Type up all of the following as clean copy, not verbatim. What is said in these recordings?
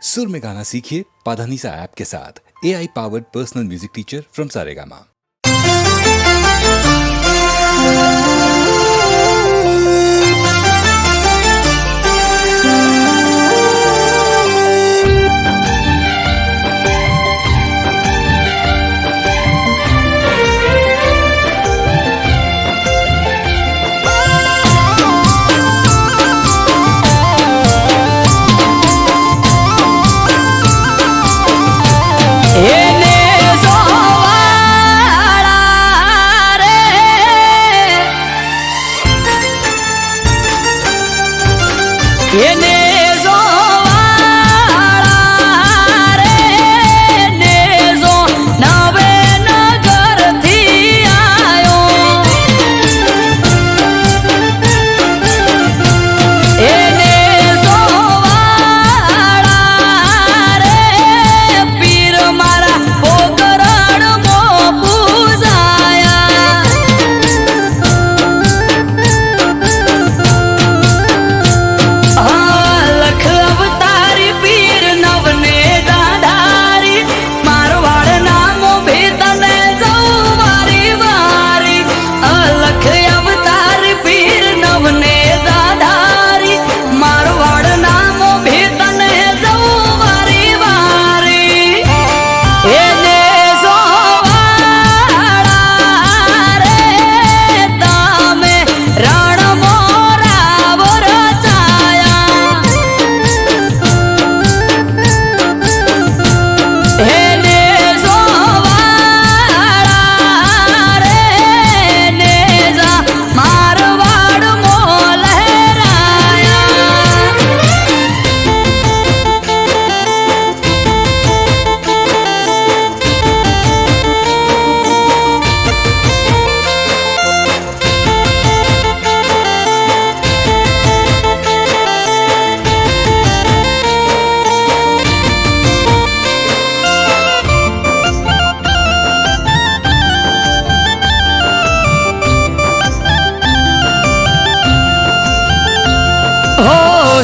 सुर में गाना सीखिए पाधानीसा ऐप के साथ। AI powered personal music teacher from Saregama.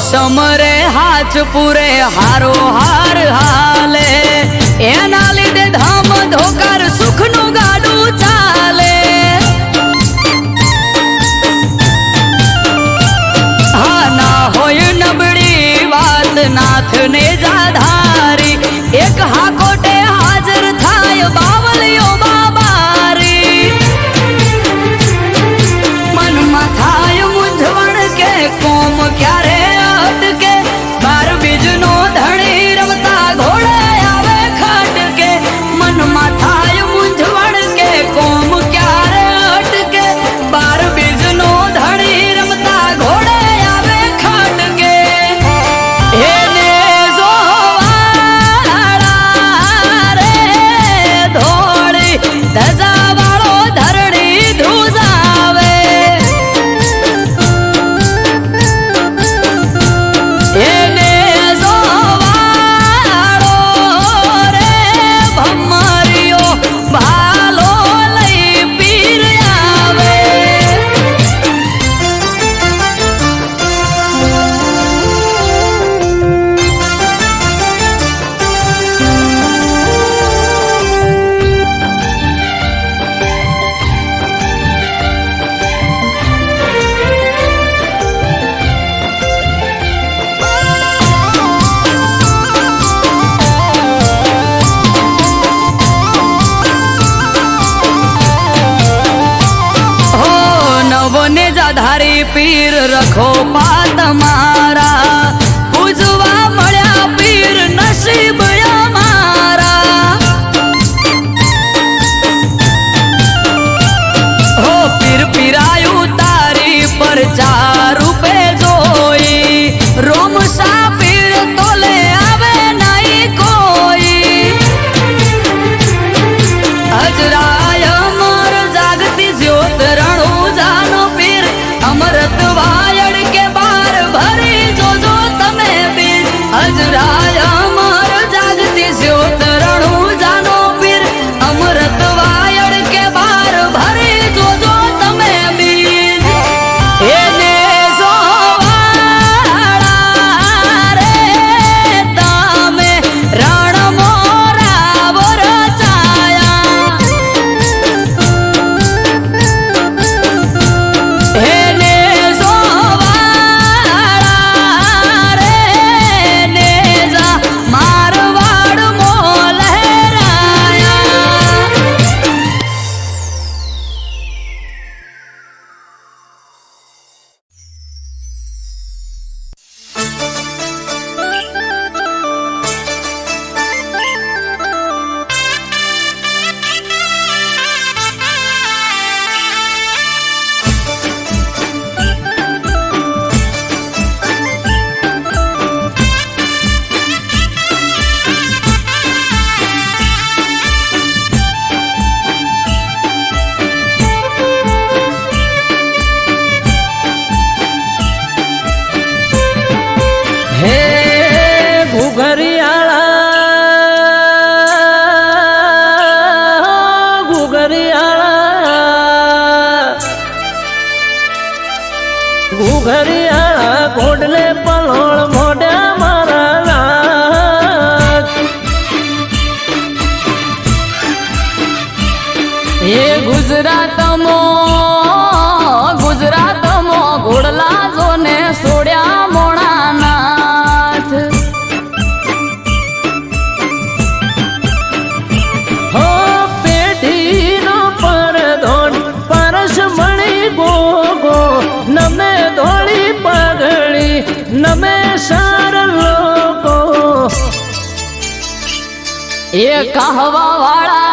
समरे हाथ पूरे हारो हार हाले एना लीधे धाम धोकर सुखनु गाडू चाले। हा ना होय नबड़ी बात नाथ ने जाधारी एक हाकोटे हाजर थाय बावलियो बाबारी मन माथाय मुंझवण के कोम क्यारे बीजनो धड़ी रमता घोड़े आवे खट के मन माथाय मुंझवण के कोम क्यारे अटके बार बीजनो धड़ी रमता घोड़े आवे खट के हे ने जोवाड़ा रे धोड़ी धजा वालो धरड़ी धुजावे हे धारी पीर रखो पात मारा पूजवा मळ्या पीर नसीब मारा हो पीर पीरायु तारी पर 4 रूपे जोई रोम सा पीर तोले आवे नहीं कोई हजराय अमर जागती ज्योत रणु जानो पीर अमृत वायड़ के बार भरी जो जो નમે સાર લોકો એ કહવા વાળા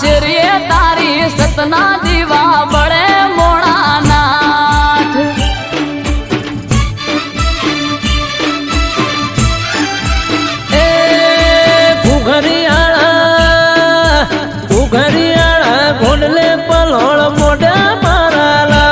શેરીએ તારી સતના દીવા બળે મોણાનાથ એ ઘુઘરિયાળા ઘોડલે પલોળ મોઢા મારાલા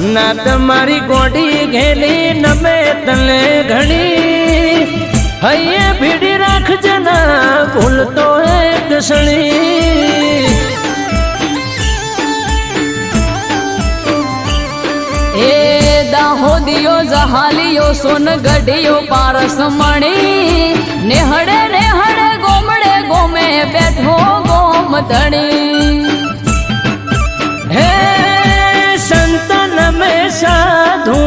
ના તમારી ગોડી ઘેલી નમે તને ઘણી હૈયે ભીડી રાખજે ના ભૂલતો એક સણી એ દાહોદિયો જહાલિયો સોનગઢિયો પારસ મણી નેહડે ગોમડે ગોમે બેઠો ગોમ ધણી હે સંત નમે સાધુ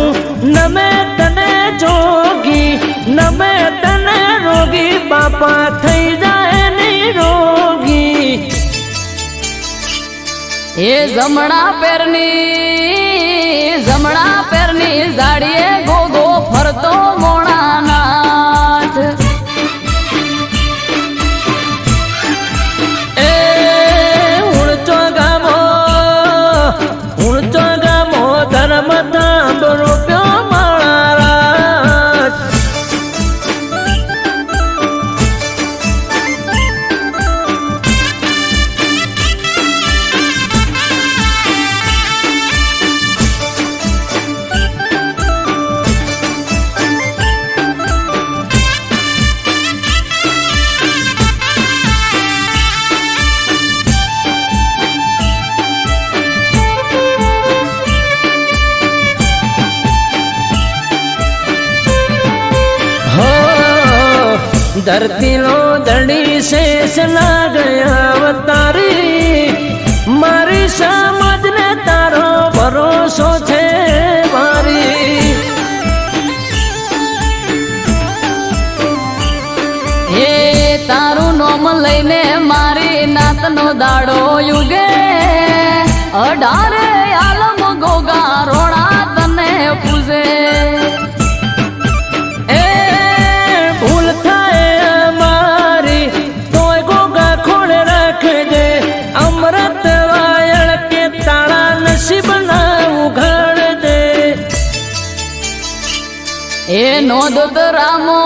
નમે તને જોગી નમે તને રોગી બાપા થઈ જાય નિરોગી એ જમણા પેરની ઝાડીએ ગોગો ફરતો મોણાનાથ એ ઉણચો ગામો ધર્મ તાંબ રૂપ્યો માળા धरती लो दड़ी शेष ना गया अवतारी मारी समझ ने तारो भरोसो छे मारी એ તારું નોમ લઈને મારી નાતનો દાડો યુગે 18 આલમ ગોગા રોણા તને પૂજે એ ભૂલ થાય મારી તોય ગોગા ખોડે રાખજે અમૃત વાયળ કે તાળા નસીબ ના ઉઘાડજે એ નોંધ રામો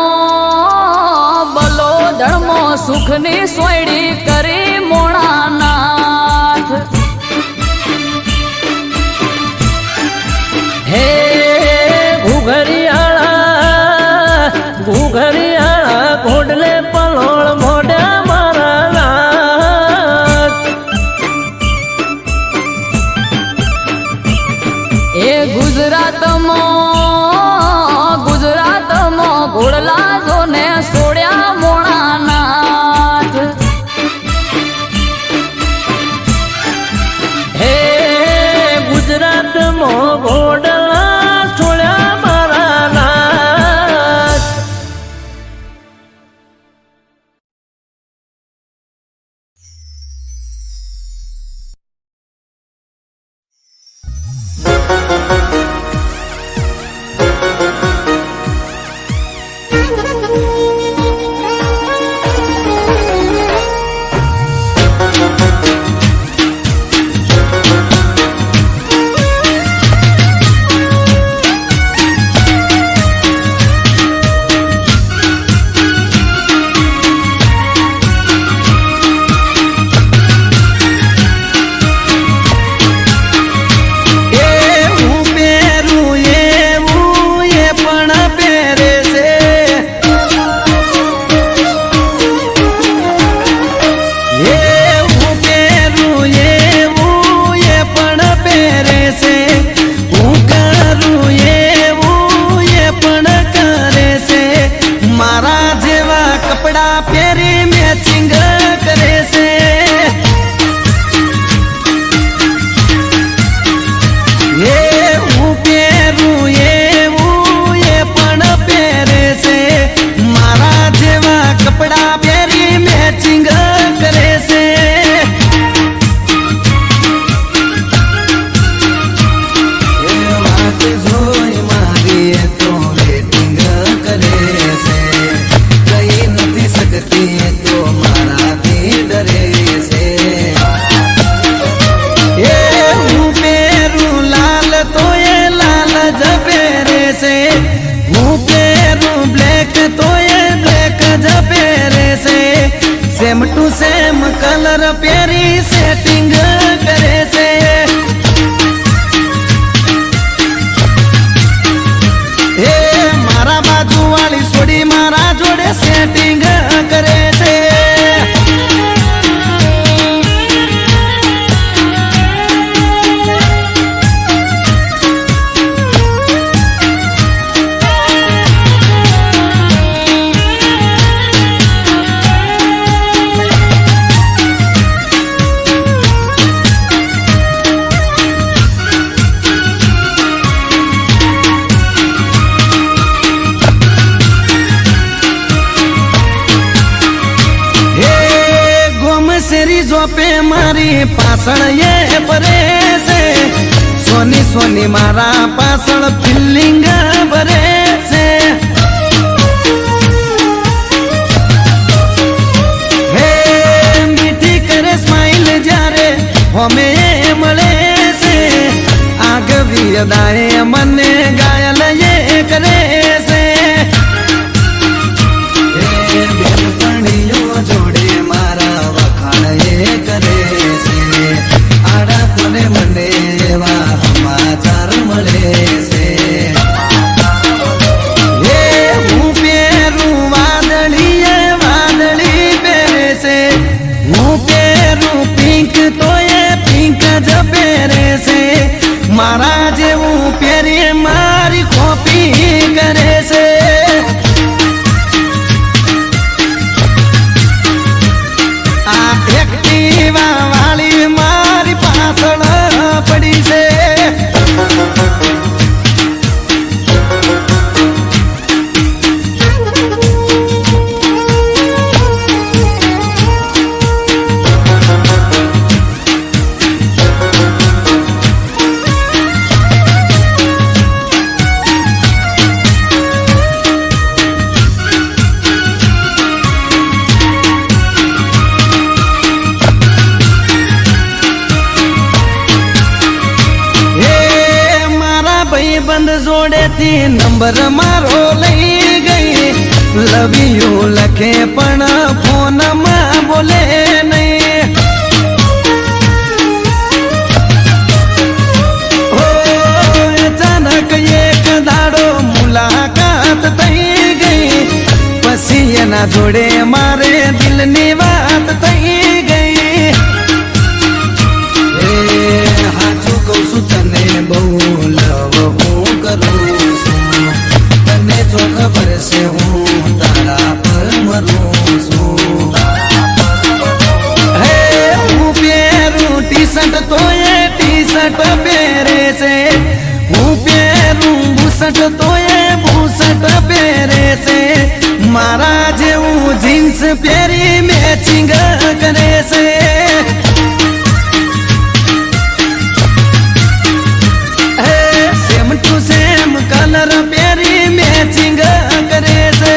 બલો ધર્મો સુખની સોયડી કરી મોણાનાથ હે ઘુઘરિયાળા ઘોડલે પલોળ મોઢા મારા એ ગુજરાતમાં ઘોડલા જોને સોડ્યા મોણાનાથ હે ગુજરાતમાં ઘોડલા છોડ્યા મારા નાથ જોઈ મારી એ તો વેટિંગ કરે છે કઈ નથી શકતી એ તો મારાથી ડરે છે એ હું પેરું લાલ તો એ લાલ જ પહેરે છે હું પેરું બ્લેક તો એ બ્લેક જ પહેરે છે સેમ ટુ સેમ કલર પહેરી સેટિંગ કરે છે એ મારા બાજુ વાળી છોડી મારા જોડે સેટિંગ કરે છે શેરી જોપે મારી પાછળ એ ભરે છે સોની સોની મારા પાછળ ફિલિંગ ભરે છે હે મીઠી કરે સ્માઈલ જ્યારે હોમે મળે છે આગવી અદાએ મને ગાયલ એ કરે છે બેનપણીઓ જોડે મારા વખાણ એ કરે છે આડા કોને મને એવા સમાચાર મળે છે એ હું પેરું વાદળી એ વાદળી પહેરે છે હું પેરું પિંક તો એ પિંક જ પહેરે છે મારા જેવું પહેરી મારી કોપી કરે છે આ એક્ટિવા વાળી મારી પાછળ પડી છે બંધ જોડેથી નંબર મારો લઈ ગઈ લવ યુ લખે પણ ફોનમાં બોલે નહીં ઓ અચાનક એક દાડો મુલાકાત થઈ ગઈ પછી એના જોડે મારે દિલની વાત થઈ ગઈ હાચું કહું છું તને બહુ લવ હું કરું છું તને જો ખબર છે હું તારા પર મરું છું હે હું પહેરું ટી શર્ટ તો એ ટી શર્ટ પહેરે છે હું પહેરું બુશર્ટ તો એ બુશર્ટ પહેરે છે મારા જેવું જીન્સ પહેરી મેચિંગ કરે છે સેમ ટુ સેમ કલર પહેરી મેચિંગ કરે છે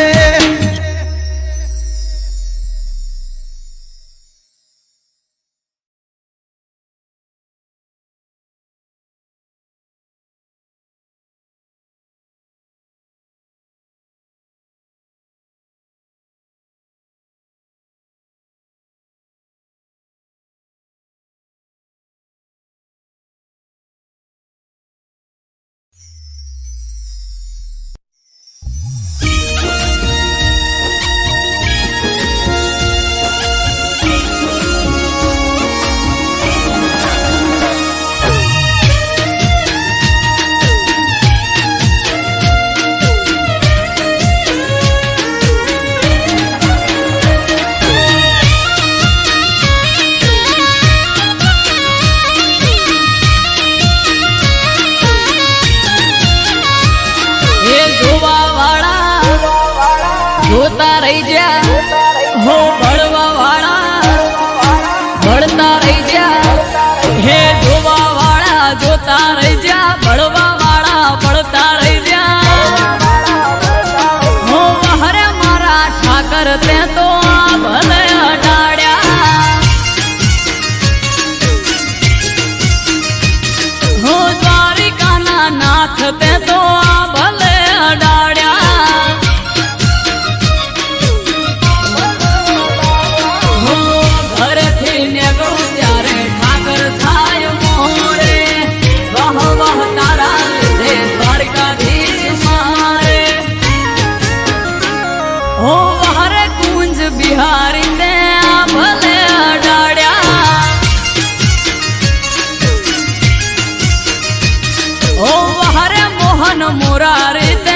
મુરારી તે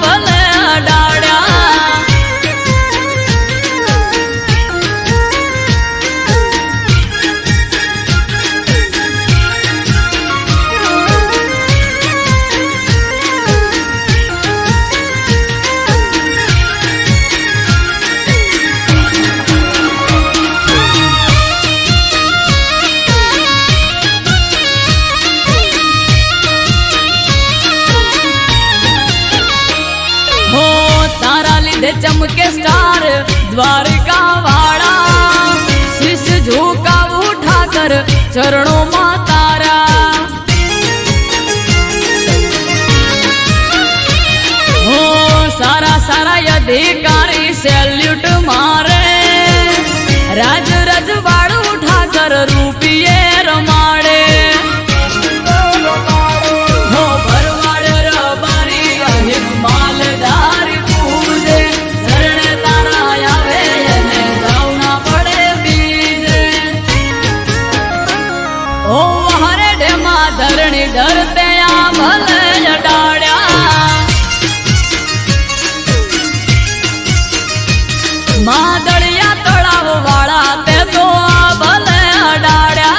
ભલે અડાડ્યા चमके स्टार द्वारिका वाड़ा शीश झुका उठाकर चरणों में तारा हो सारा सारा अधिकारी सैल्यूट मारे राज रजवाड़ उठाकर रूपिये रमाड़े हो भरवाड़ रबारी अहित मालदार धरणी धरते भले अडाड्या मादड़िया तड़ाव वाला ते तो भले अडाड्या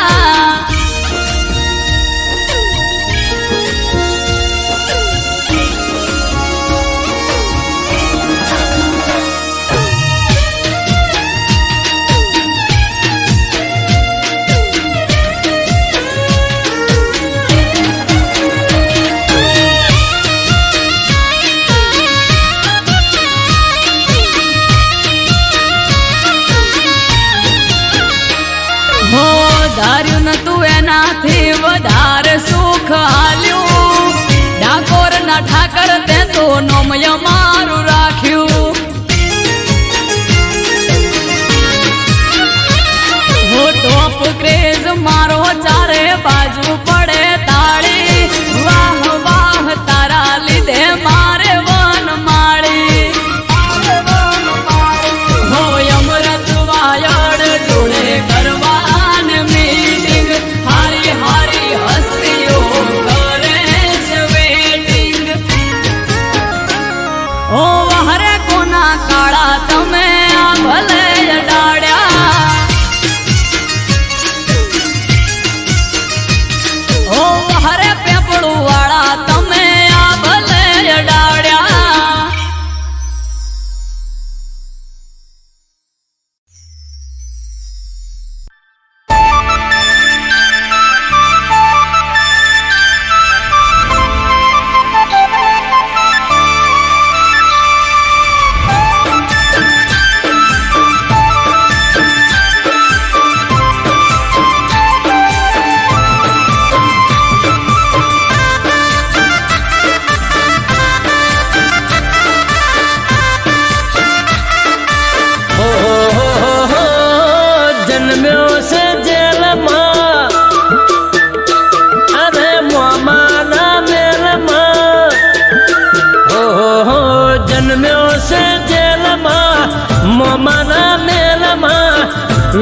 धार्यु न तू एनाथी वधारे सुख हाल्यू डाकोर न ठाकर ते तो नोमय मारू राख्यू हो टॉप क्रेज मारो चारे बाजू पड़े ताड़ी वाह वाह तारा लीधे मारे वन माड़ी हो अमृत वायड़ जोड़े करवा काड़ा तमे भले अडाड्या ओ हरे पेपड़ू वाला तमे भले अडाड्या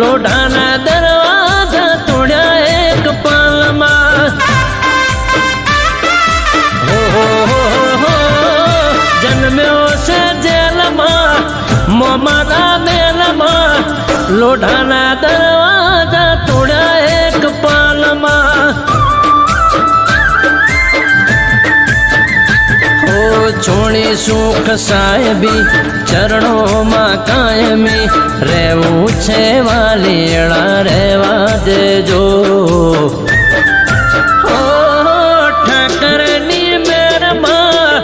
लोढ़ाना दरवाजा तोड़ा एक पालमा हो जन्म्यो से जेलमा मोमारा मेलमा लोढ़ाना दरवाजा तोड़ा एक पालमा हो छोड़ी सुख साहेबी चरणों में कायमी रेवू छे वालीड़ा रेवा देजो हो ठाकरनी मेर मां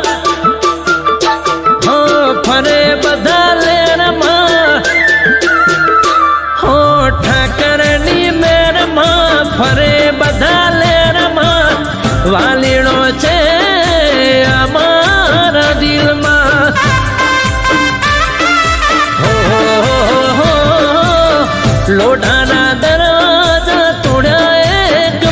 हो फरे बधा लेर मां हो ठाकरनी मेर मां फरे बधा लेर मां वालीड़ो छे अमारा दिल मां लोढ़ाना दरवाजा तोड़ा एक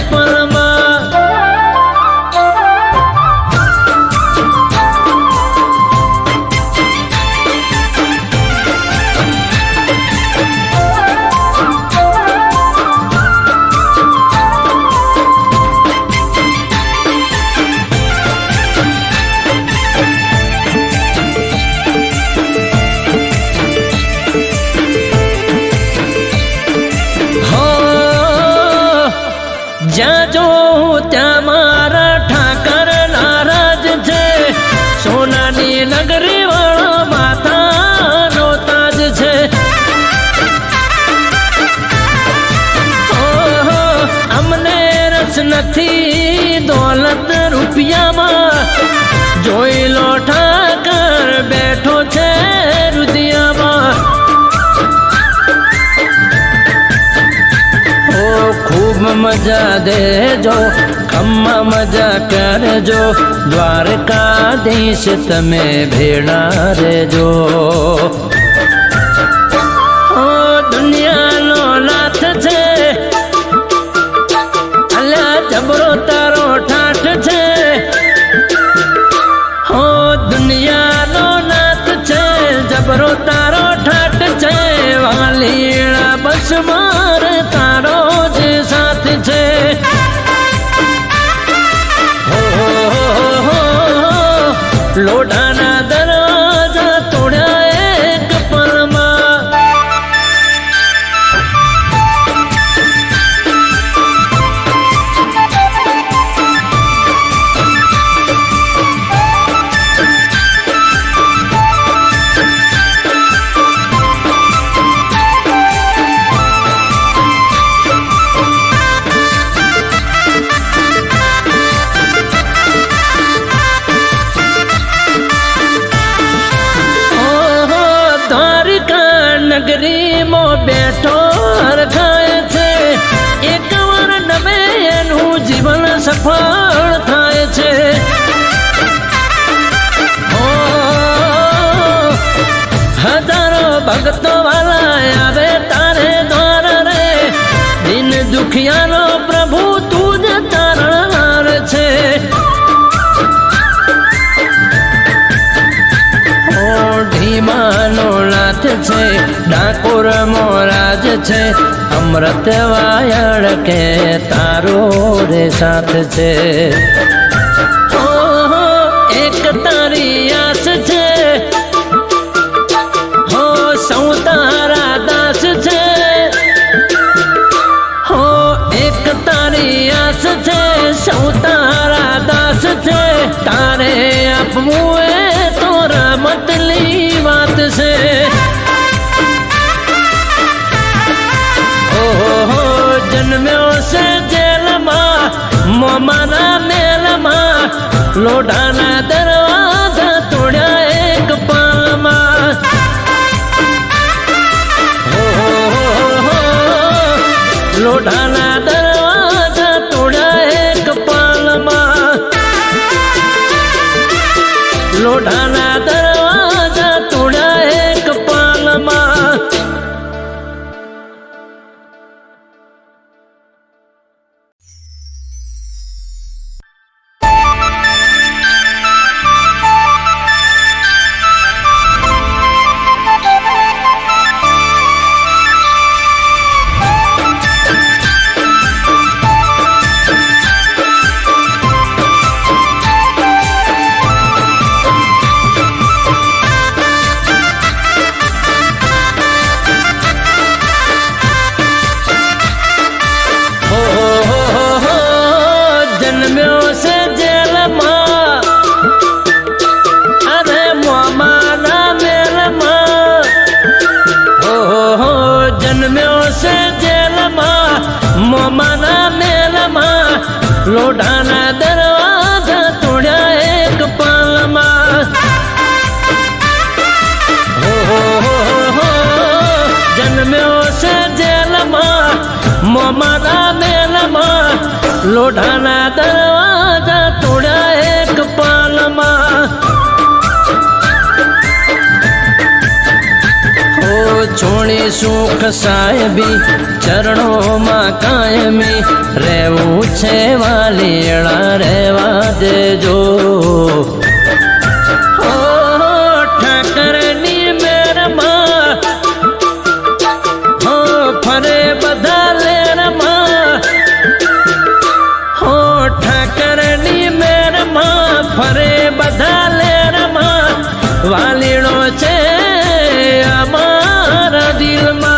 મજા દેજો, ખમ્મા મજા કરજો, દ્વારકાધીશ તમે ભેળા રેજો. ઓ દુનિયાનો નાથ છે, અલ્યા જબરો તારો ઠાઠ છે. હો દુનિયાનો નાથ છે, જબરો તારો ઠાઠ છે. વાલીડા બસ માર તારો જ સાથ છે. લોઢાના દરવાજા તોડ્યા એક પળમાં. નગરીમાં બેઠો હરખાય છે, એક વાર નમે એનું જીવન સફળ થાય છે. હજારો ભક્તો વાલા આવે તારે દ્વાર રે, દિન દુખિયાનો પ્રભુ તું જ તારણહાર છે. ઢીમાનો નાથ છે, ડાકોર મોરાજ છે, અમૃત વાયળ કે તારો રે સાથ છે. એક તારી આસ છે, હો સૌ તારા દાસ છે. હો એક તારી આસ છે, સૌ તારા દાસ છે. તારે આપવું એ તો રમતની વાત છે. ઓહો જન્મ્યો છે જેલમાં, મોમાના મેલમાં, લોઢાના દરવાજા તોડ્યા એક પામાં. લોઢાના દરવાજા તોડ્યા એક પાલમાં. લોઢાના દરવાજા તોડ્યા એક પાલમાં. મોમાના મેલમાં, લોઢાના દરવાજા તોડ્યા એક પાલમાં. જન્મ્યો છે જેલમાં, મોમાના મેલમાં, લોઢાના દરવાજા તોડ્યા એક પાલમાં. છોડી સુખ સાહેબી ચરણોમાં કાયમી, રહેવું છે વાલીડા રહેવા દેજો. ઠાકરની મેરમાં, ફરે બધા લેરમાં. ઠાકરની મેરમાં, ફરે બધા લેરમાં, વાલીડો છે અમારા દિલમાં.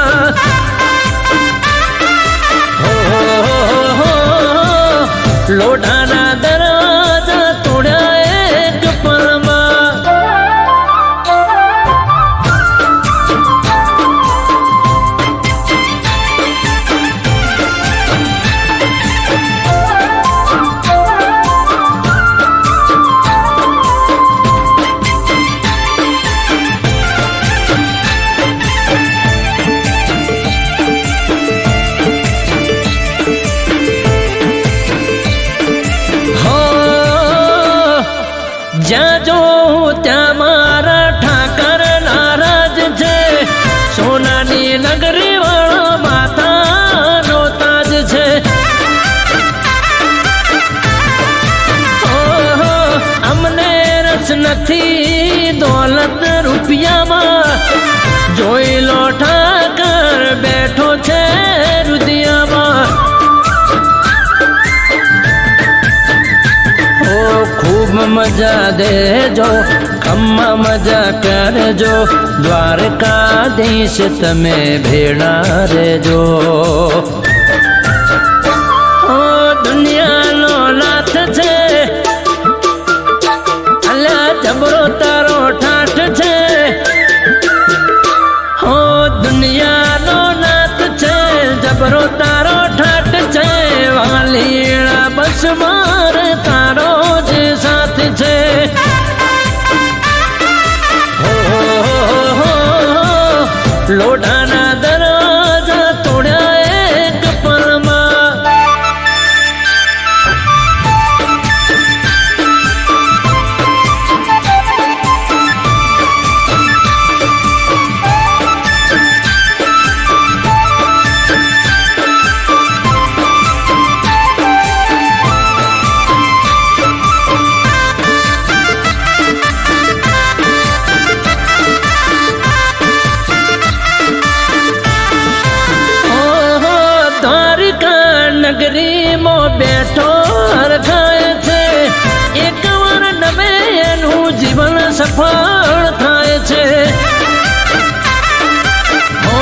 લોઢાના દરવાજા તોડ્યા એક જોઉં ત્યાં મારા ઠાકર નારાજ છે. સોનાની નગરી વાળો માતાનો તાજ છે. ઓહો, અમને રસ નથી દોલત રૂપિયામાં, જોઈ લો ઠાકર બેઠો છે રુદિયામાં. ઓ ખૂબ મજા દેજો, ખમ્મા મજા કરજો, દ્વારકાધીશ તમે ભેળા રેજો. ઓ દુનિયાનો નાથ છે, અલ્યા જબરો તારો ઠાઠ છે. હો દુનિયાનો નાથ છે, જબરો તારો ઠાઠ છે. વાલીડા બસ માર તારો જ સાથ છે. લોઢાના દરવાજા તોડ્યા એક પલમાં. નગરીમાં બેઠો હરખાય છે, એક વાર નમે એનું જીવન સફળ થાય છે. ઓ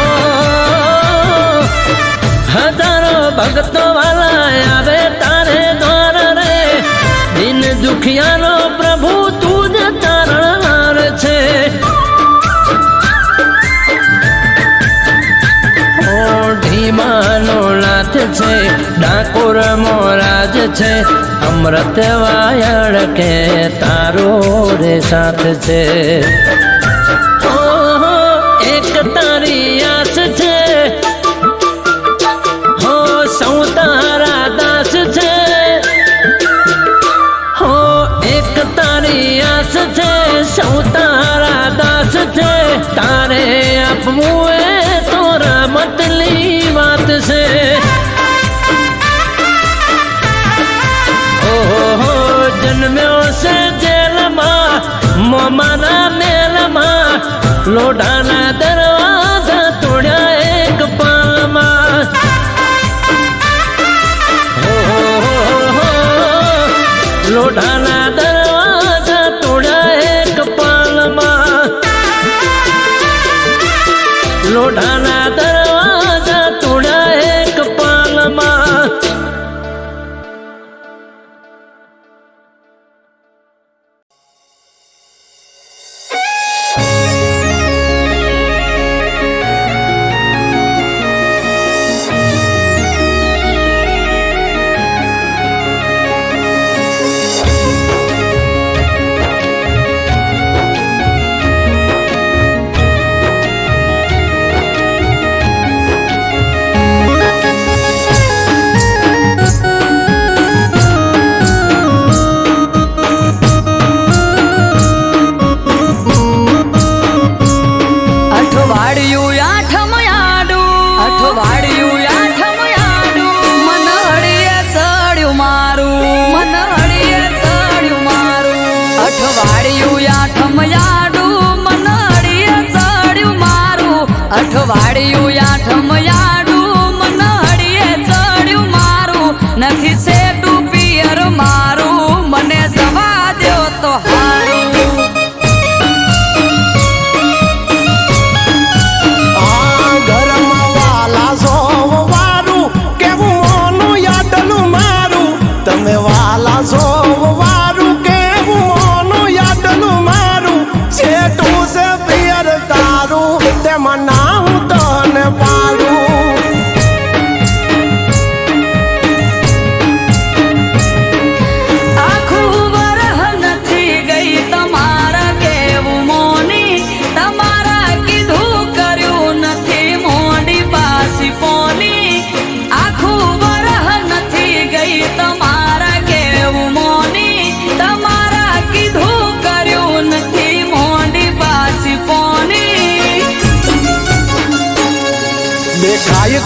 હજારો ભક્તો વાલા આવે તારે દ્વાર રે, દિન દુખિયાનો પ્રભુ તું જ તારણહાર છે. ઢીમાનો નાથ છે, ડાકોર મોરાજ છે, અમૃત વાયળ કે તારો રે સાથ છે. ઓહો એક તારી આસ છે, હો સૌ તારા દાસ છે. હો એક તારી આસ છે, સૌ તારા દાસ છે. તારે આપવું એ તો રમતની વાત છે. ઓહો જન્મ્યો છે જેલમાં, મોમાના મેલમાં, લોઢાના દરવાજા તોડ્યા એક પાલમાં. લોઢાના દરવાજા તોડ્યા એક પાલમાં. લોઢાના દરવાજા તોડ્યા એક પાલમાં.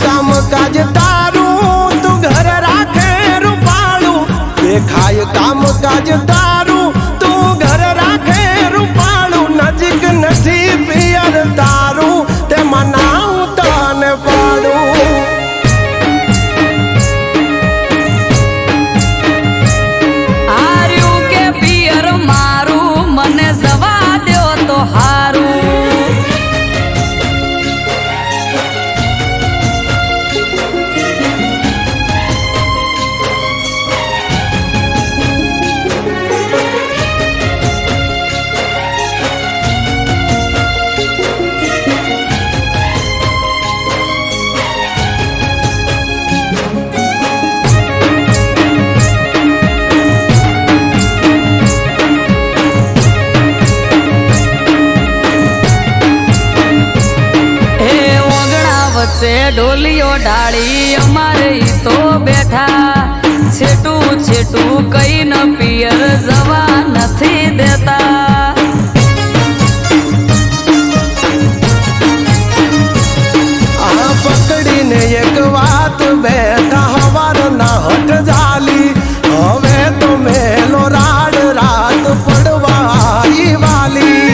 કામ કાજ તારું તું ઘર રાખે રૂપાળું દેખાય કામ કાજ તારું તું ઘર રાખે રૂપાળું નજીક નથી પિયર તારું તે મનાવું તને પાડું હાર્યું કે પિયર મારું મને જવા દ્યો તો હારું ઢોલિયો ડાળી અમારે ઈ તો બેઠા છેટું છેટું કઈ ન પિયર જવા નથી દેતા આ પકડીને એક વાત બેઠા હવાર ના હટ જાલી હવે તો મેલો રાડ રાત પડવા આવી વાલી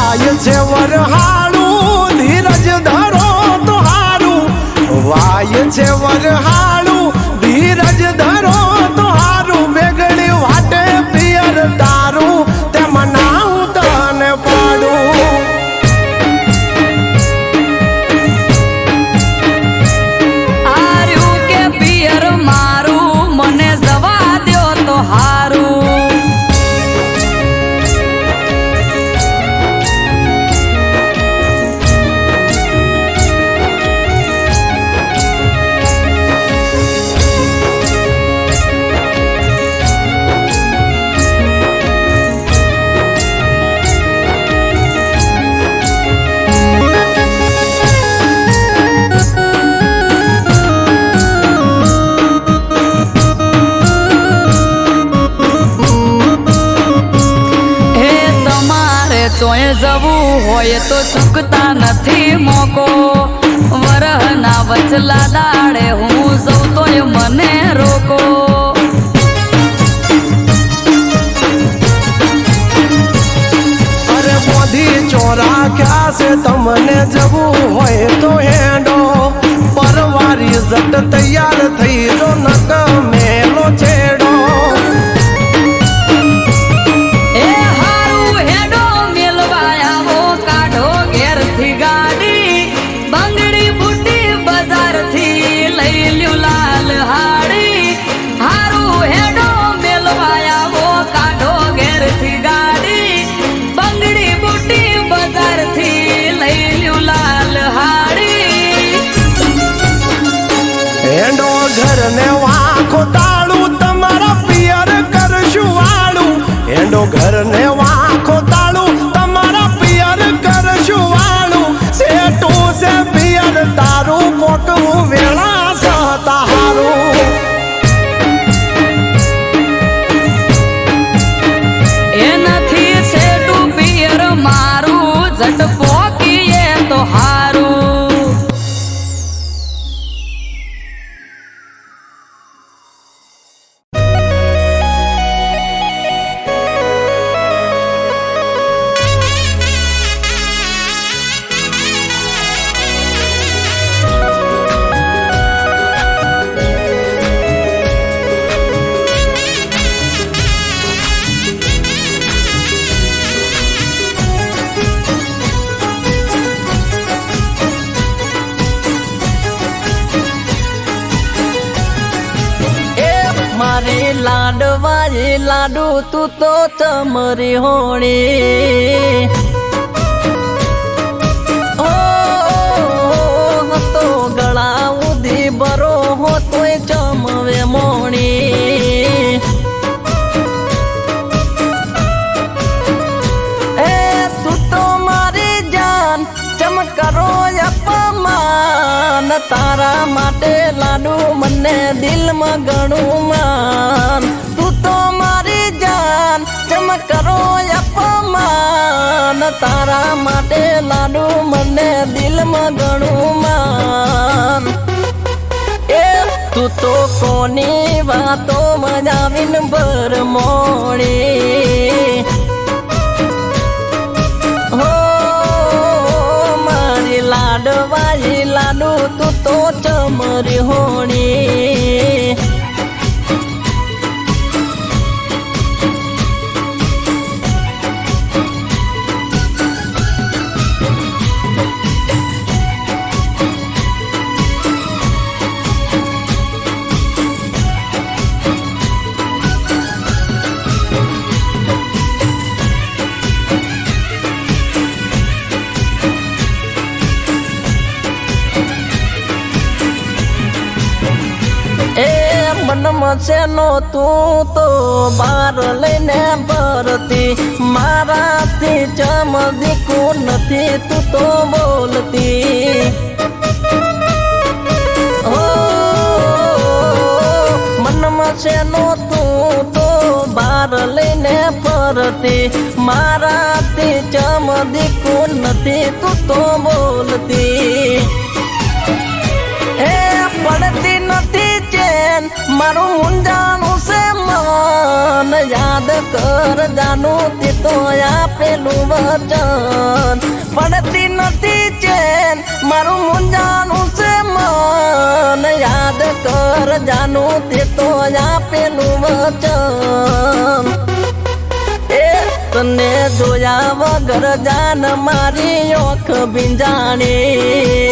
વાય છે વરહાળું ધીરજ ધરો તો હારું વાય છે વરહાળું ધીરજ ધરો તો હારું બેગડી વાટે પિયર તારું તે મનાવું તને પાડું હાર્યું કે પિયર મારું મને જવા દ્યો તો હારું ચોય જવું હોય તો ચૂકતા નથી મોકો વરહના વચલા દાડે હું જઉં તોય મને રોકો અરે મોધી ચોરા ક્યાં છે તમને જવું હોય તો હેડો પરવારી જટ તૈયાર થઈ જો નક મેલો છેડો ઘરને વાંખો તાળું તમારા પિયર કરશું વાળું એંડો ઘરને વાંખો તાળું તમારા પિયર કરશું વાળું સેટું છે પિયર તારું કોકવું વેળા સહતા હારું એનાથી છેટું પિયર મારું જટ પોકીએ તો હારું લાડવાએ લાડુ તું તો ચમરી હોણી તો ગળા ઉધી બરો હો તોય ચમવે મોણી તારા માટે લાડુ મને દિલમાં ઘણું માન તું તો મારી જાન જમ કરો અપમાન તારા માટે લાડુ મને દિલમાં ઘણું માન એ તું તો કોની વાતો મજાવીન ભર મોડી હો મારી લાડવાઈ લાડુ તું તો ચમરી હોણી મનમાં શેનો તું તો બાર લઈને ભરતી મારાથી ચમદીકું નથી તું તો બોલતી હો મનમાં શેનો તું તો બાર લઈને ફરતી મારાથી ચમદીકું નથી તું તો બોલતી એ પડતી નથી ચેન મારું મુંજાનું છે મન યાદ કર જાનું તે તો આપેલું વચન પડતી નથી ચેન મારું મુંજાનું છે મન યાદ કર જાનું તે તો આપેલું વચન એ તને જોયા વગર જાન મારી ઓખ ભીંજાણી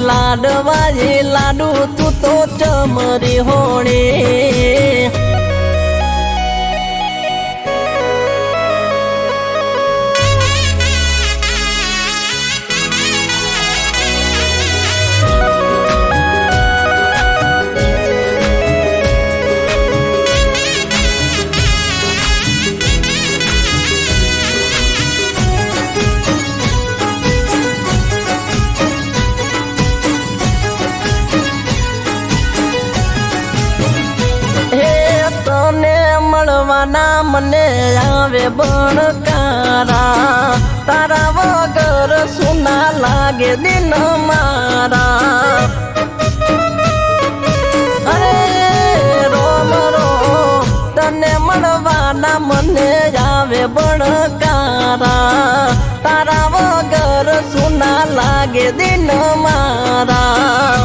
લાડવાઈ લાડુ તું તો ચમરી હોણી મળવાના મને આવે બણકારા તારા વગર સુના લાગે દિન મારા અરે રોમ રોમ તને મળવાના મને આવે બણકારા તારા વગર સુના લાગે દિન મારા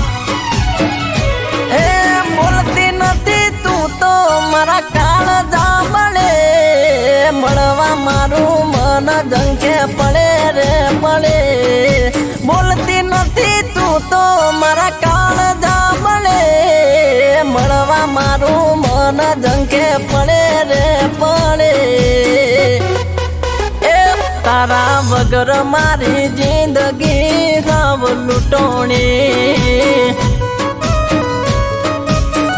એ બોલતી નથી તું તો મારા કાળ જામણે મળવા મારું મન જંખે પડે રે પડે બોલતી નથી તું તો મારા કાળ જામણે મળવા મારું મન જંખે પડે રે પડે એ તારા વગર મારી જિંદગી સાવ લૂંટોણી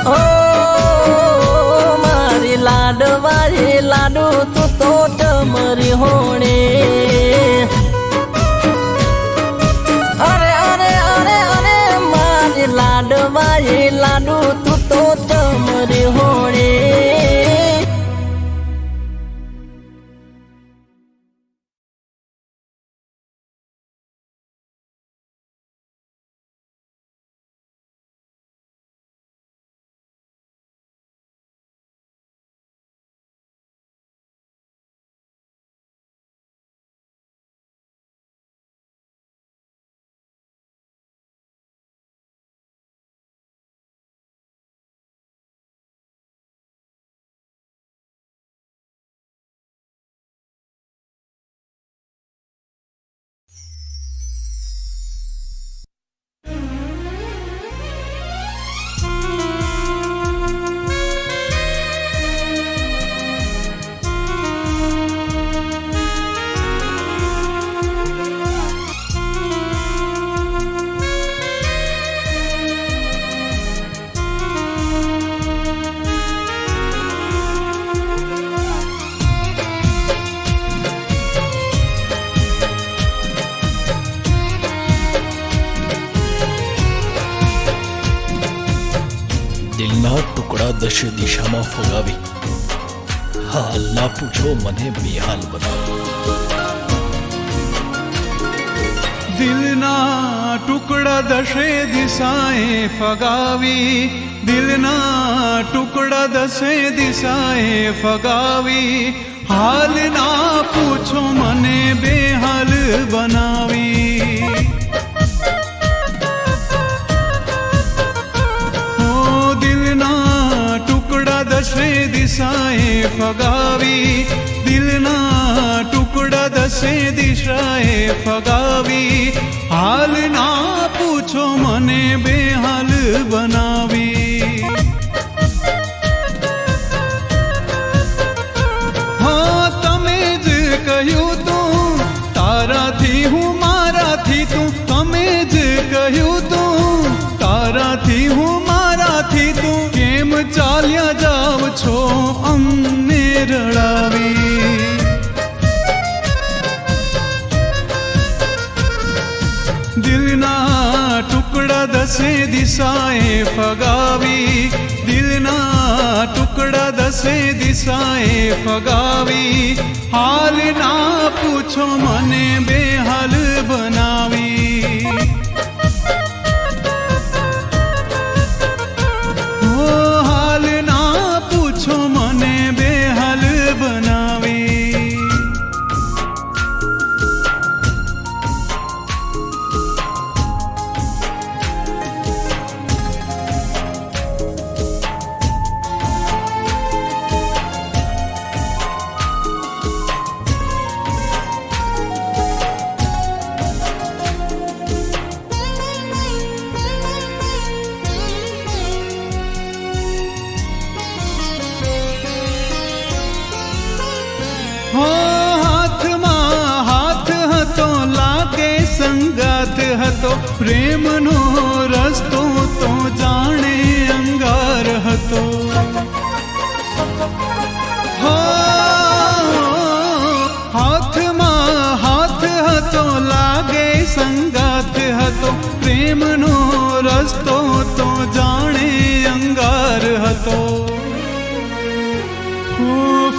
ઓ મારી લાડવાઈ લાડુ તું તો ચમરી હોણી અરે અરે અરે અરે મારી લાડવાઈ લાડુ તું તો ચમરી હોણી દશે દિશામાં ફગાવી હાલ ના પૂછો મને બેહાલ બનાવી. દિલના ટુકડા દશે દિશાએ ફગાવી, દિલના ટુકડા દશે દિશાએ ફગાવી, હાલ ના પૂછો મને બેહાલ બનાવી. ઓ દિલના ટુકડા દશે દિશાએ ફગાવી, દિલના ટુકડા દશે દિશાએ ફગાવી, હાલ ના પૂછો મને બેહાલ બનાવી. હા તમે જ કહ્યું તું તારાથી હું મારાથી તું, તમે જ કહ્યું તું તારાથી હું મારાથી તું, કેમ ચાલ્યા જાવ છો અમને રડાવી. દિલના ટુકડા દશે દિશાએ ફગાવી, દિલના ટુકડા દશે દિશાએ ફગાવી, હાલ ના પૂછો મને બેહાલ બનાવી. ઓ હાલ ના પૂછો મને બેહાલ બનાવી. હાથમાં હાથ હતો લાગે સંગાથ હતો, પ્રેમનો રસ્તો તો જાણે અંગાર હતો. હાથમાં હાથ હતો લાગે સંગાથ હતો, પ્રેમનો રસ્તો તો જાણે અંગાર હતો.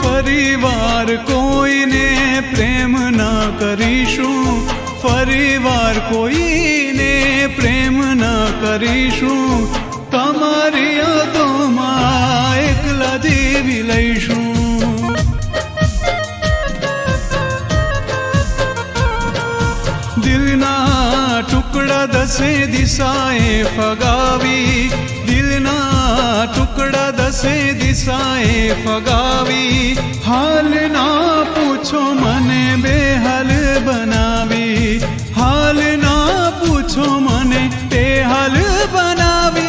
ફરીવાર કોઈને પ્રેમ ના કરીશું, ફરીવાર કોઈને પ્રેમ ના કરીશું, તમારી યાદોમાં એકલા જીવી લઈશું. દિલના ટુકડા દશે દિશાએ ફગાવી, દિલના ટુકડા દશે દિશાએ ફગાવી, હાલ ના પૂછો મને બેહાલ બનાવી, હાલ ના પૂછો મને બેહાલ બનાવી.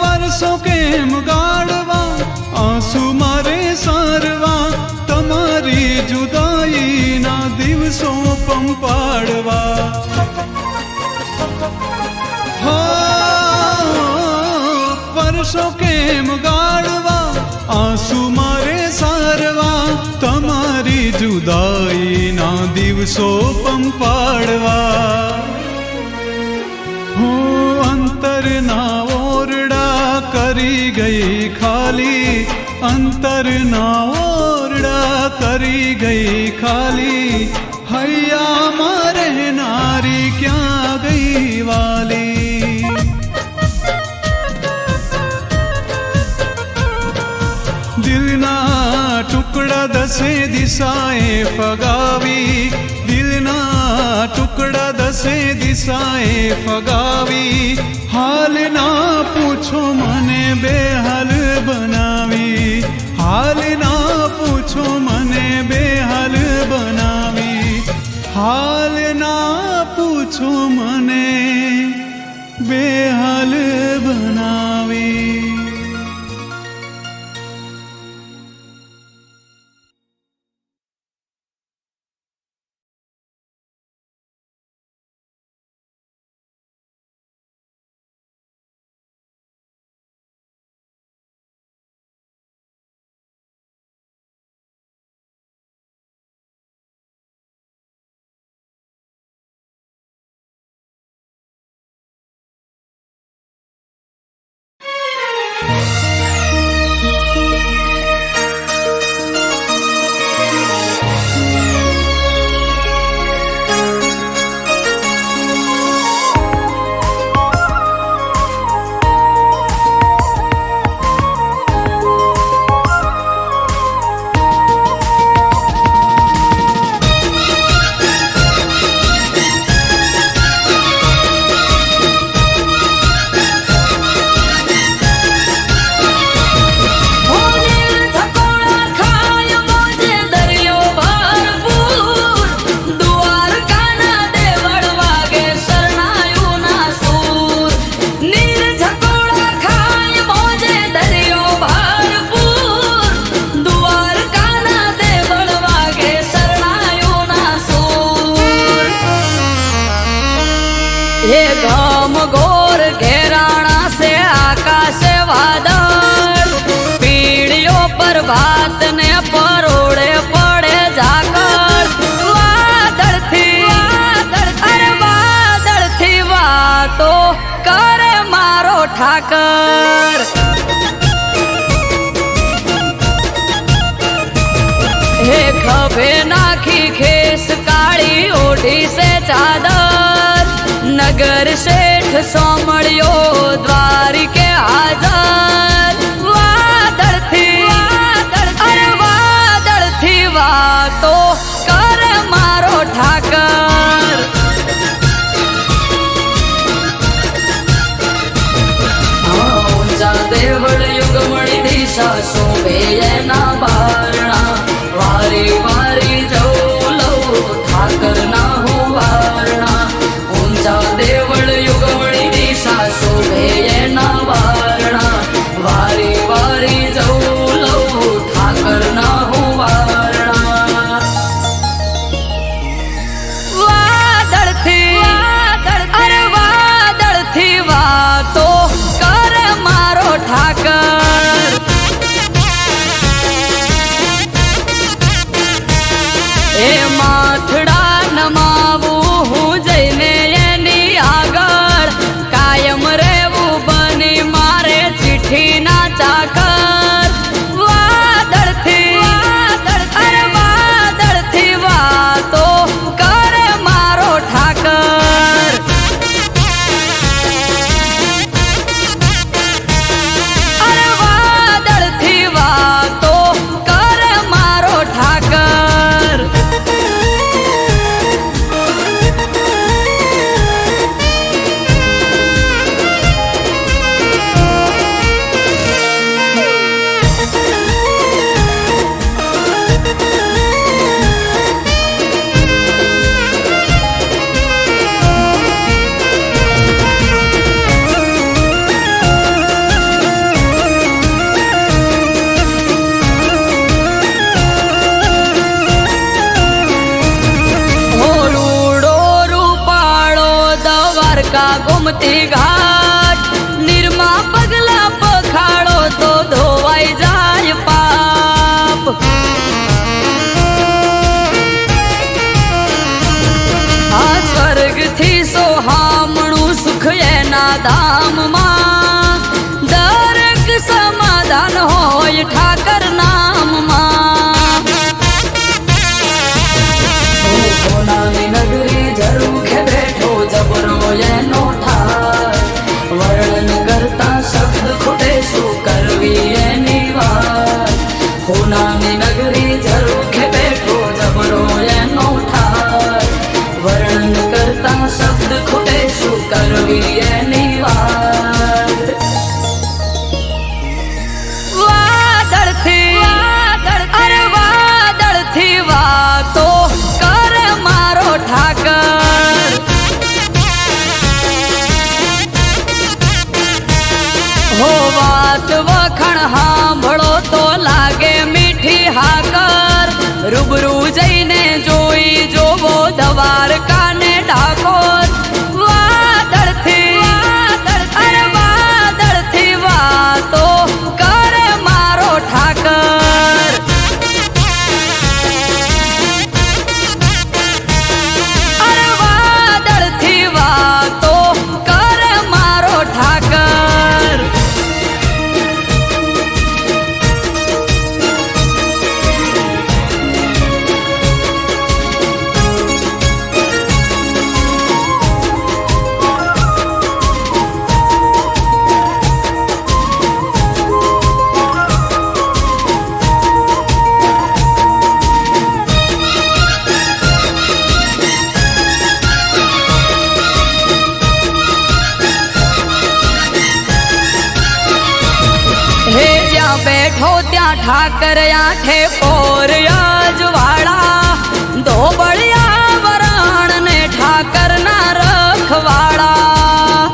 વર્ષો કેમ ગાળવા, આંસુ મારે સારવા, તમારી જુદાઈના દિવસો પંપાડવા. વર્ષો કેમ ગાળવા, આંસુ મારે સારવા, તમારી જુદાઈના દિવસો પંપાડવા. અંતરના ઓરડા કરી ગઈ ખાલી, અંતરના ઓરડા કરી ગઈ ખાલી, હૈયામાં રહેનારી ક્યાં ગઈ વાલી. દિલના ટુકડા દશે દિશાએ ફગાવી, દિલના ટુકડા દશે દિશાએ ફગાવી, હાલ ના પૂછો મને બેહાલ બનાવી, હાલ ના પૂછો મને બેહાલ બનાવી, હાલ ના પૂછો મને બેહાલ બનાવી. ઠાકર હે ખભે નાખી ખેસ કાળી ઓઢી સે ચાદર નગર શેઠ સોમળ્યો દ્વારિકે હાજર વાદળથી વાતો કર મારો ઠાકર ઊંચા દેવળ યુગમણી દિશા શોભે એના બારણા વારી વારી જવું લઉં ઠાકર ના હું વારણા ઊંચા દેવળ યુગમણી દિશા શોભે એના બારણા વારી વારી જવું લઉં ઠાકર ના હું વારણા વાદળથી વાતો કર મારો ઠાકર એ માથડા નમાવું હું જઈને એની આગળ કાયમ રહેવું બની મારે ચિઠ્ઠી ના ચાકર વાદળથી વાતો કર મારો ઠાકર વાદળથી વાતો કર મારો ઠાકર ગોમતી ઘાટ નિર્મા પગલા પખાડો તો ધોવાઈ જાય પાપ આ સ્વર્ગથી સોહામણું સુખ એના ધામમાં દરેક સમાધાન હોય ઠાકર નામમાં સોનાની નગરી ઝરૂખે બેઠો જબરો એનો ઠાર વર્ણન કરતા શબ્દ ખૂટે શું કરવી એની વાત સોનાની નગરી ઝરૂખે બેઠો જબરો એનો ઠાર વર્ણન કરતા શબ્દ ખૂટે શું કરવી એની વાત વાદળથી વાતો કર મારો ઠાકર હો વાત વખણ સાંભળો તો લાગે મીઠી હાકર રૂબરૂ જઈને જોઈ જોવો દ્વારકાને ડાકોર વાદળથી વાતો કર મારો ઠાકર વાદળથી વાતો કર મારો ઠાકર બેઠો ત્યાં ઠાકર આઠે પોર અજવાળા ધોબળિયા વરણ ને ઠાકર ના રખવાળા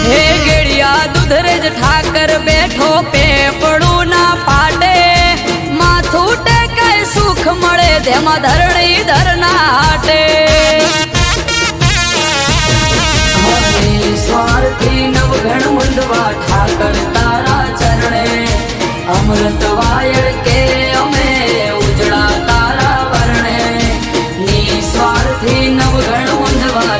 હે ગેડિયા દુધરેજ ઠાકર બેઠો પેપડું ના પાટે માથું ટેકાય સુખ મળે તેમાં ધરણી ધરના હાટે સ્વાર્થી નવઘણ મુંડવા ઠાકર તારા ચરણે અમૃત વાયર કે અમે ઉજળા તારા વર્ણે નિસ્વાર્થી નવઘણ મુંડવા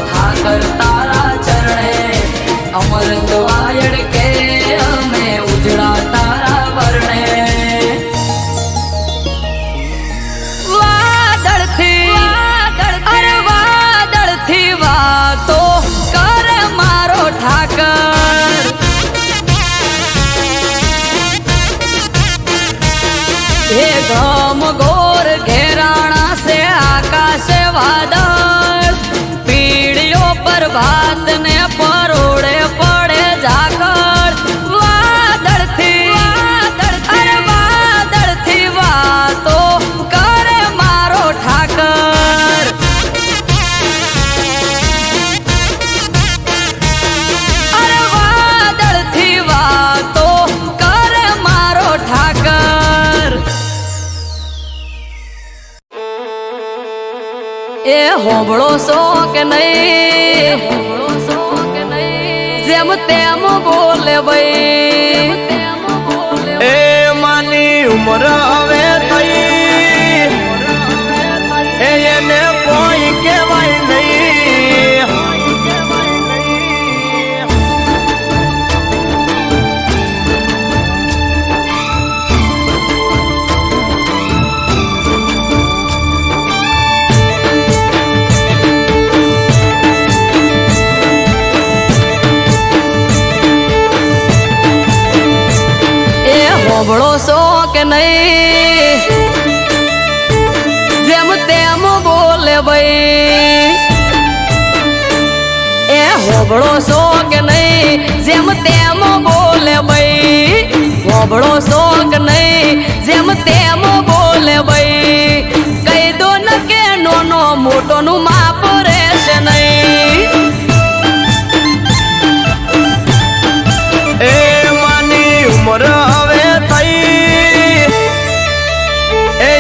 हे घम घोर घेराणा से आकाश वादळ पीड़ियों पर भात ने परोड़े पड़े झाकड़ वादळ थी अरे वादळ थी वातो करे मारो ठाकर अरे वादळ थी वातो करे मारो ठाकर એ હોબળો સો કે નહીં જેમ તેમ બોલે ભાઈ એ માની ઉમર હવે થઈ એને કોઈ કહેવાય નહીં હોબળો સો કે નહીં જેમ તેમ બોલે ભાઈ એ હોબળો સો કે નહીં જેમ તેમ બોલે ભાઈ હોબળો સો કે નહીં જેમ તેમ બોલે ભાઈ કહી દો ન કે નોનો મોટો નું માપ રહેશે નહીં એ માની ઉમર હવે થઈ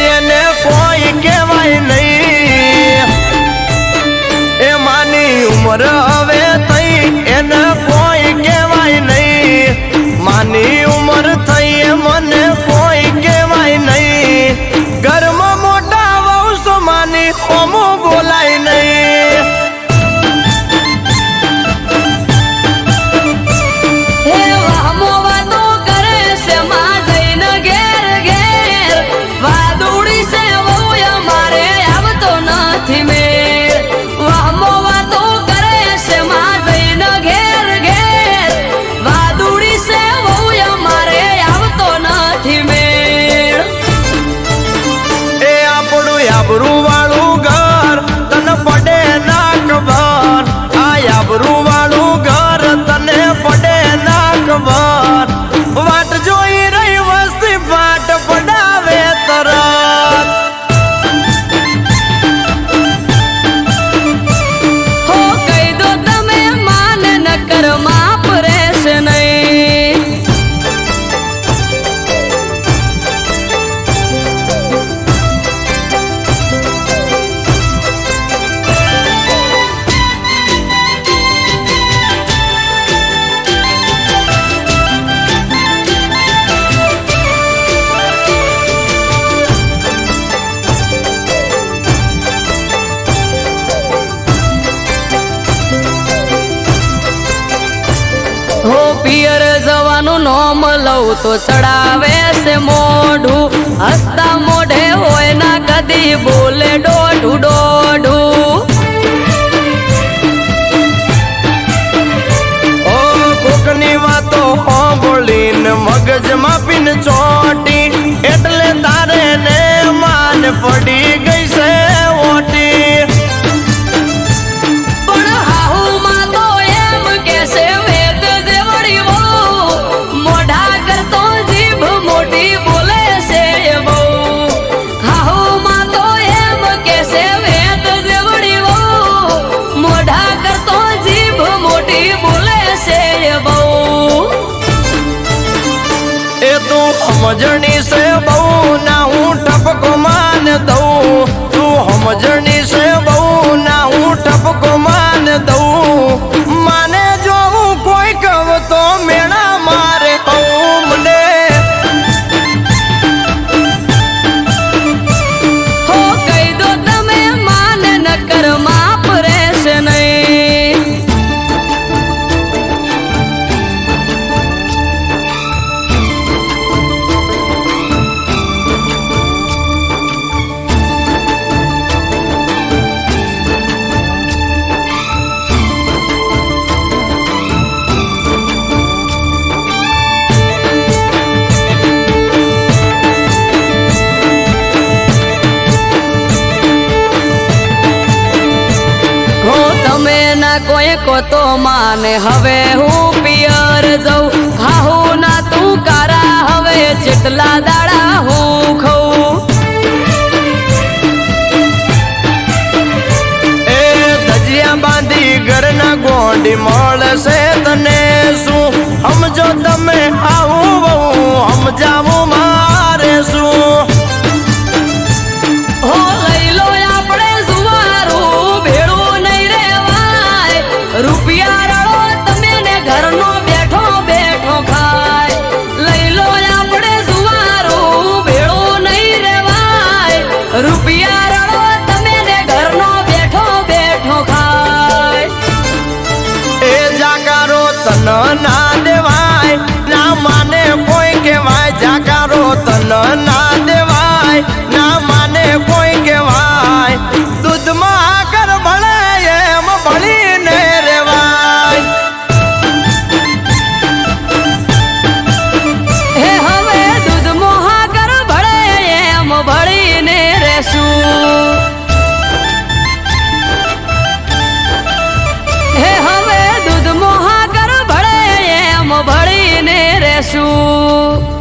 એને કોઈ કહેવાય નહીં એ માની ઉમર હવે થઈ એને કોઈ કહેવાય નહીં માની ઉમર થઈ મને કોઈ કહેવાય નહીં ઘરમાં મોટા વંશ માની ઓમો બોલાય નહીં હે વાહમો વાતો કરે છે માં જઈને ઘેર ઘેર વાદુડી છે વહુ અમારે આવતો નથી મેર વાહમો વાતો કરે છે માં જઈને ઘેર ઘેર વાદુડી છે વહુ અમારે આવતો નથી મેર એ આપણું આબરૂ વાળું ઘર તને પડે ના ખબર આ આબરૂ વાળું ઘર તને પડે ના ખબર વાટ જોઈ રહી વસ્તી પાટ પડાવે તરત હો કહી દો તમે માન ન કર માપ રહેશે નહીં હો પિયર જવાનું નોમ લઉં તો ચડાવે છે મોઢું હસતા મોઢે હોય ના કદી બોલે દોઢું દોઢું ઓ કોકની વાતો સાંભળીને મગજમાં પીન ચોટી એટલે તારે ને માન પડી ગઈ છે ઓટી પણ હાહુમાં તો એમ કે છે વેદ જેવડી વહુ મોઢા કરતો જીભ મોટી બોલે છે બહુ હાહુમાં તો એમ કે છે વેદ જેવડી વહુ મોઢા કરતો જીભ મોટી બોલે છે બહુ એ તું સમજણી છે બહુ ના હું ટપકો માન દઉં તું સમજણી છે બહુ ના હું ટપકો માન દઉં માને જો હું કોઈ કહું તો મેળા મારે મને હો કહી દો તમે માન ન કર માપ રહેશે નહીં ના કોઈ કોતો માને હવે હું પિયર જઉં હાહુ ના તું કારા હવે જેટલા દાડા હું ખઉં એ ધજિયા બાંધી ઘરના ગોંડી મળશે તને શું સમજો તમે આવું બહુ સમજાવું મારે શું હો લઈ લો આપણે સુવારું ભેળું નહીં રેવાય રૂપિયા રળો તમે ને ઘરનો બેઠો બેઠો ખાય લઈ લો આપણે સુવારું ભેળું નહીં રેવાય રૂપિયા રળો તમે ને ઘરનો બેઠો બેઠો ખાય એ જાકારો તન ના દેવાય ના માને કોઈ કહેવાય જાકારો તન ના દેવાય ના માને કોઈ કહેવાય દૂધમાં આકર ભળે એમ ભળીને રેવાય હે હવે દૂધ મોહાગર ભળે એમ ભળીને રહેશું હે હવે દૂધ મોહાગર ભળે એમ ભળીને રહેશું